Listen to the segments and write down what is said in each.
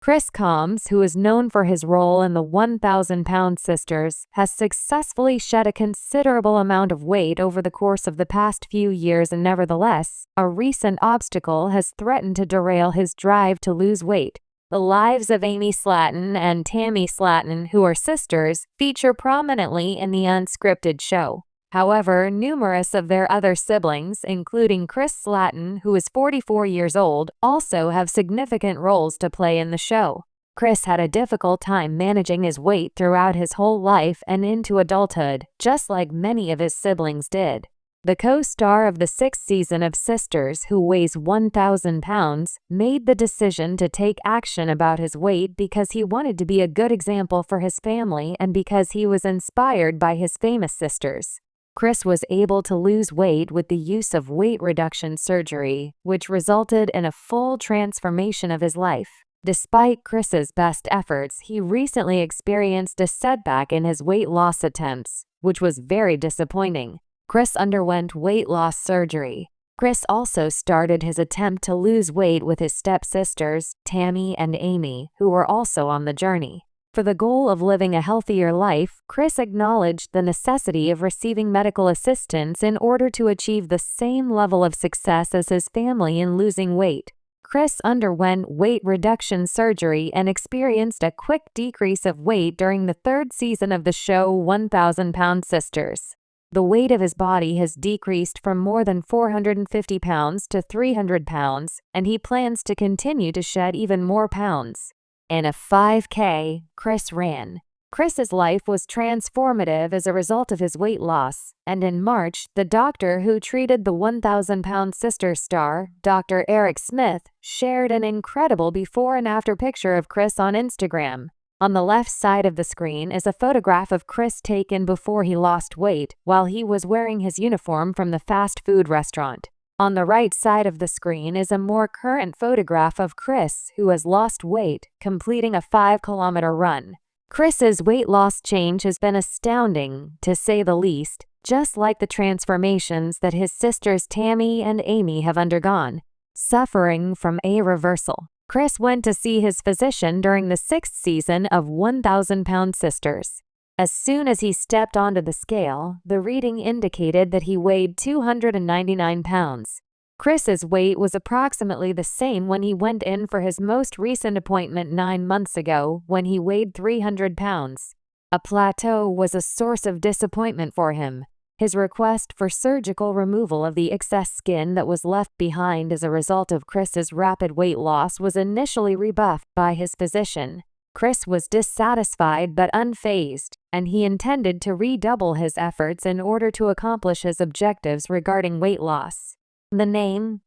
Chris Combs, who is known for his role in the 1,000-pound sisters, has successfully shed a considerable amount of weight over the course of the past few years, and nevertheless, a recent obstacle has threatened to derail his drive to lose weight. The lives of Amy Slaton and Tammy Slaton, who are sisters, feature prominently in the unscripted show. However, numerous of their other siblings, including Chris Slaton, who is 44 years old, also have significant roles to play in the show. Chris had a difficult time managing his weight throughout his whole life and into adulthood, just like many of his siblings did. The co-star of the 6th season of Sisters, who weighs 1,000 pounds, made the decision to take action about his weight because he wanted to be a good example for his family and because he was inspired by his famous sisters. Chris was able to lose weight with the use of weight reduction surgery, which resulted in a full transformation of his life. Despite Chris's best efforts, he recently experienced a setback in his weight loss attempts, which was very disappointing. Chris underwent weight loss surgery. Chris also started his attempt to lose weight with his stepsisters, Tammy and Amy, who were also on the journey. For the goal of living a healthier life, Chris acknowledged the necessity of receiving medical assistance in order to achieve the same level of success as his family in losing weight. Chris underwent weight reduction surgery and experienced a quick decrease of weight during the 3rd season of the show 1,000-Pound Sisters. The weight of his body has decreased from more than 450 pounds to 300 pounds, and he plans to continue to shed even more pounds. In a 5K, Chris ran. Chris's life was transformative as a result of his weight loss, and in March, the doctor who treated the 1,000-pound sister star, Dr. Eric Smith, shared an incredible before and after picture of Chris on Instagram. On the left side of the screen is a photograph of Chris taken before he lost weight, while he was wearing his uniform from the fast food restaurant. On the right side of the screen is a more current photograph of Chris, who has lost weight, completing a 5-kilometer run. Chris's weight loss change has been astounding, to say the least, just like the transformations that his sisters Tammy and Amy have undergone. Suffering from a reversal, Chris went to see his physician during the 6th season of 1,000-Pound Sisters. As soon as he stepped onto the scale, the reading indicated that he weighed 299 pounds. Chris's weight was approximately the same when he went in for his most recent appointment 9 months ago, when he weighed 300 pounds. A plateau was a source of disappointment for him. His request for surgical removal of the excess skin that was left behind as a result of Chris's rapid weight loss was initially rebuffed by his physician. Chris was dissatisfied but unfazed, and he intended to redouble his efforts in order to accomplish his objectives regarding weight loss. The name,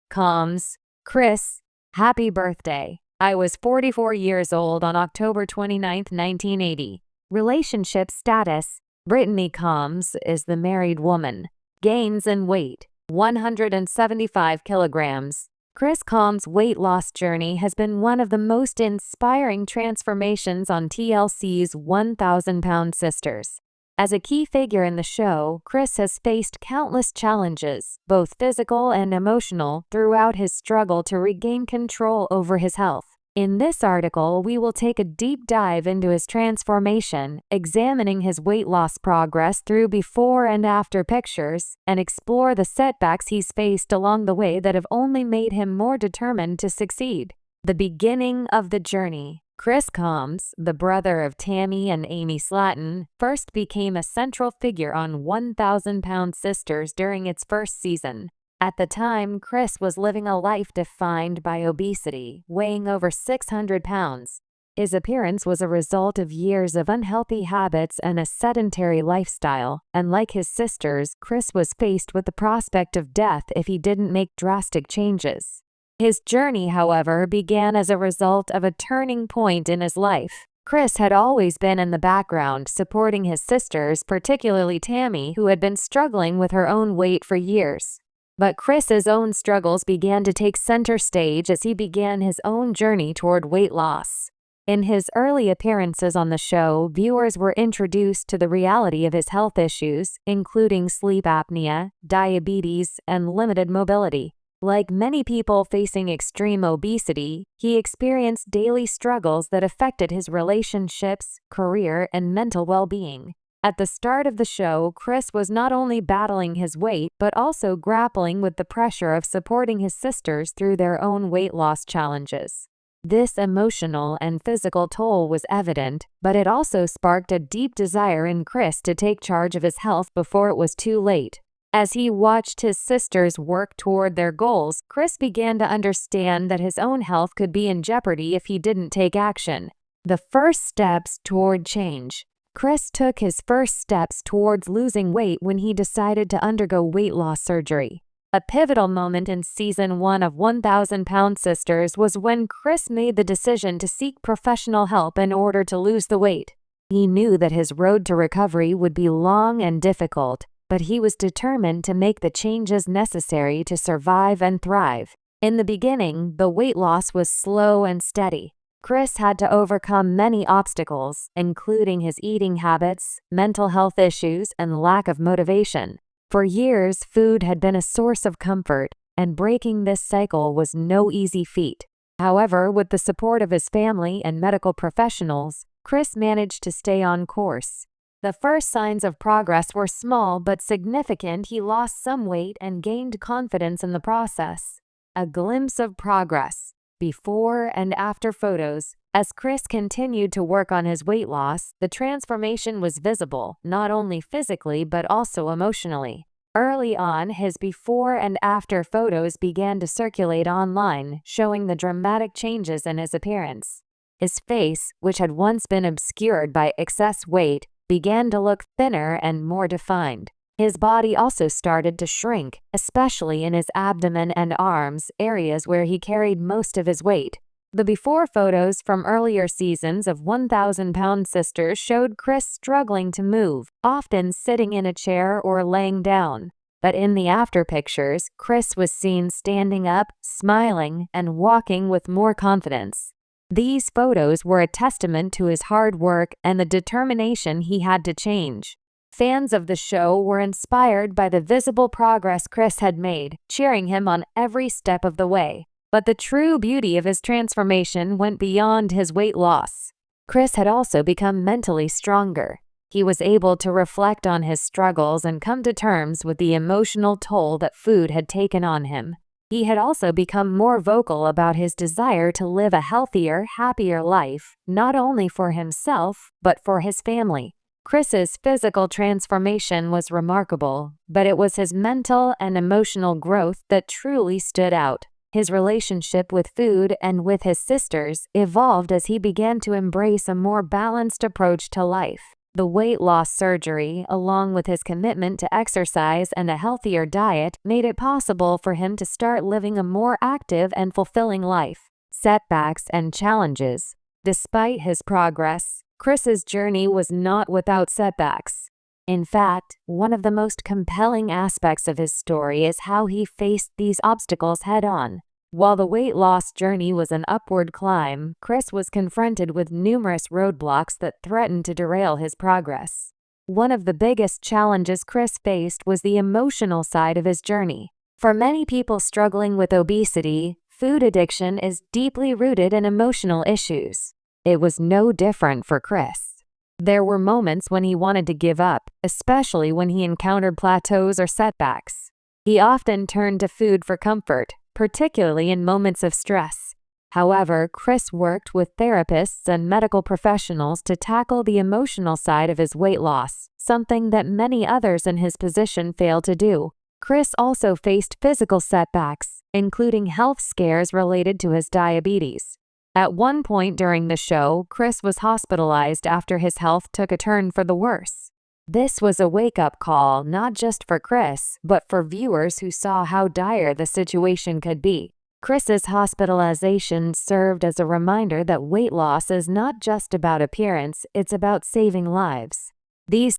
Combs. Chris, happy birthday. I was 44 years old on October 29, 1980. Relationship status, Brittany Combs is the married woman. Gains in weight, 175 kilograms. Chris Combs' weight loss journey has been one of the most inspiring transformations on TLC's 1,000-Pound Sisters. As a key figure in the show, Chris has faced countless challenges, both physical and emotional, throughout his struggle to regain control over his health. In this article, we will take a deep dive into his transformation, examining his weight loss progress through before and after pictures, and explore the setbacks he's faced along the way that have only made him more determined to succeed. The beginning of the journey. Chris Combs, the brother of Tammy and Amy Slaton, first became a central figure on 1,000-Pound Sisters during its first season. At the time, Chris was living a life defined by obesity, weighing over 600 pounds. His appearance was a result of years of unhealthy habits and a sedentary lifestyle, and like his sisters, Chris was faced with the prospect of death if he didn't make drastic changes. His journey, however, began as a result of a turning point in his life. Chris had always been in the background, supporting his sisters, particularly Tammy, who had been struggling with her own weight for years. But Chris's own struggles began to take center stage as he began his own journey toward weight loss. In his early appearances on the show, viewers were introduced to the reality of his health issues, including sleep apnea, diabetes, and limited mobility. Like many people facing extreme obesity, he experienced daily struggles that affected his relationships, career, and mental well-being. At the start of the show, Chris was not only battling his weight but also grappling with the pressure of supporting his sisters through their own weight loss challenges. This emotional and physical toll was evident, but it also sparked a deep desire in Chris to take charge of his health before it was too late. As he watched his sisters work toward their goals, Chris began to understand that his own health could be in jeopardy if he didn't take action. The first steps toward change. Chris took his first steps towards losing weight when he decided to undergo weight loss surgery. A pivotal moment in Season 1 of 1,000 Pound Sisters was when Chris made the decision to seek professional help in order to lose the weight. He knew that his road to recovery would be long and difficult, but he was determined to make the changes necessary to survive and thrive. In the beginning, the weight loss was slow and steady. Chris had to overcome many obstacles, including his eating habits, mental health issues, and lack of motivation. For years, food had been a source of comfort, and breaking this cycle was no easy feat. However, with the support of his family and medical professionals, Chris managed to stay on course. The first signs of progress were small but significant. He lost some weight and gained confidence in the process. A glimpse of progress. Before and after photos. As Chris continued to work on his weight loss, the transformation was visible, not only physically but also emotionally. Early on, his before and after photos began to circulate online, showing the dramatic changes in his appearance. His face, which had once been obscured by excess weight, began to look thinner and more defined. His body also started to shrink, especially in his abdomen and arms, areas where he carried most of his weight. The before photos from earlier seasons of 1,000 Pound Sisters showed Chris struggling to move, often sitting in a chair or laying down. But in the after pictures, Chris was seen standing up, smiling, and walking with more confidence. These photos were a testament to his hard work and the determination he had to change. Fans of the show were inspired by the visible progress Chris had made, cheering him on every step of the way. But the true beauty of his transformation went beyond his weight loss. Chris had also become mentally stronger. He was able to reflect on his struggles and come to terms with the emotional toll that food had taken on him. He had also become more vocal about his desire to live a healthier, happier life, not only for himself, but for his family. Chris's physical transformation was remarkable, but it was his mental and emotional growth that truly stood out. His relationship with food and with his sisters evolved as he began to embrace a more balanced approach to life. The weight loss surgery, along with his commitment to exercise and a healthier diet, made it possible for him to start living a more active and fulfilling life. Setbacks and challenges. Despite his progress, Chris's journey was not without setbacks. In fact, one of the most compelling aspects of his story is how he faced these obstacles head-on. While the weight loss journey was an upward climb, Chris was confronted with numerous roadblocks that threatened to derail his progress. One of the biggest challenges Chris faced was the emotional side of his journey. For many people struggling with obesity, food addiction is deeply rooted in emotional issues. It was no different for Chris. There were moments when he wanted to give up, especially when he encountered plateaus or setbacks. He often turned to food for comfort, particularly in moments of stress. However, Chris worked with therapists and medical professionals to tackle the emotional side of his weight loss, something that many others in his position failed to do. Chris also faced physical setbacks, including health scares related to his diabetes. At one point during the show, Chris was hospitalized after his health took a turn for the worse. This was a wake-up call not just for Chris, but for viewers who saw how dire the situation could be. Chris's hospitalization served as a reminder that weight loss is not just about appearance, it's about saving lives. These